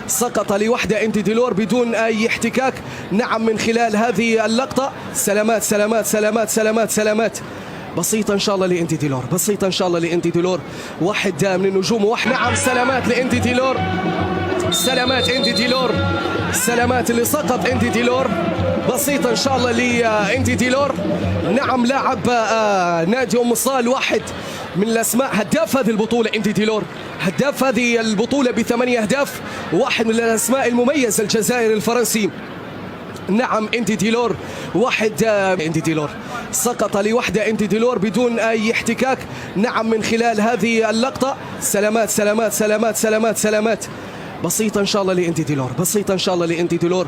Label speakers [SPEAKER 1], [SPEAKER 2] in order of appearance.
[SPEAKER 1] سقط لوحده انتي ديلور بدون اي احتكاك. نعم من خلال هذه اللقطة. سلامات سلامات سلامات سلامات سلامات. بسيطة ان شاء الله لانتي ديلور، بسيطة ان شاء الله لانتي ديلور. واحد من النجوم واحد. نعم سلامات لانتي ديلور، سلامات انتي ديلور، سلامات اللي سقط انتي ديلور. بسيطة ان شاء الله لانتي ديلور. نعم لاعب نادي ام صال، واحد من الاسماء، هداف هذه البطولة انتي ديلور، هداف هذه البطولة ب8 أهداف، واحد من الاسماء المميزة الجزائري الفرنسي. نعم انتي ديلور، واحد انتي ديلور سقط لوحده انتي ديلور بدون اي احتكاك. نعم من خلال هذه اللقطة. سلامات سلامات سلامات سلامات سلامات. بسيطة ان شاء الله لانتي ديلور، بسيطة ان شاء الله لانتي ديلور.